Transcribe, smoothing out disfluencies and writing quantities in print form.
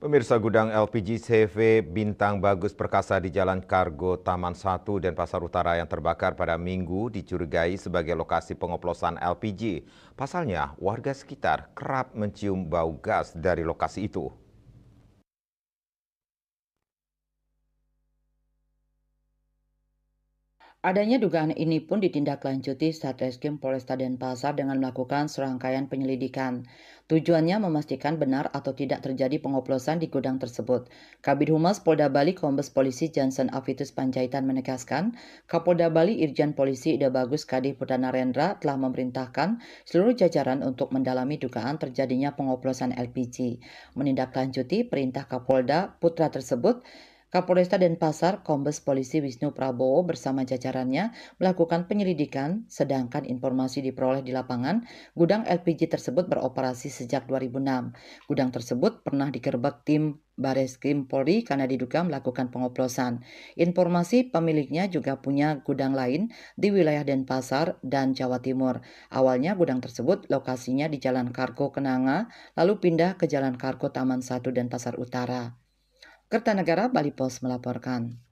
Pemirsa, gudang LPG CV Bintang Bagus Perkasa di Jalan Kargo Taman 1 Denpasar Utara yang terbakar pada Minggu dicurigai sebagai lokasi pengoplosan LPG. Pasalnya, warga sekitar kerap mencium bau gas dari lokasi itu. Adanya dugaan ini pun ditindaklanjuti Satreskrim Polresta Denpasar dengan melakukan serangkaian penyelidikan. Tujuannya memastikan benar atau tidak terjadi pengoplosan di gudang tersebut. Kabid Humas Polda Bali Kombes Polisi Johnson Avitus Panjaitan menegaskan, Kapolda Bali Irjen Polisi Ida Bagus Kadi Putanarendra telah memerintahkan seluruh jajaran untuk mendalami dugaan terjadinya pengoplosan LPG. Menindaklanjuti perintah Kapolda Putra tersebut, Kapolresta Denpasar, Kombes Polisi Wisnu Prabowo bersama jajarannya melakukan penyelidikan, sedangkan informasi diperoleh di lapangan, gudang LPG tersebut beroperasi sejak 2006. Gudang tersebut pernah digerebek tim Bareskrim Polri karena diduga melakukan pengoplosan. Informasi pemiliknya juga punya gudang lain di wilayah Denpasar dan Jawa Timur. Awalnya gudang tersebut lokasinya di Jalan Kargo Kenanga, lalu pindah ke Jalan Kargo Taman 1 Denpasar Utara. Kertanegara Bali Pos melaporkan.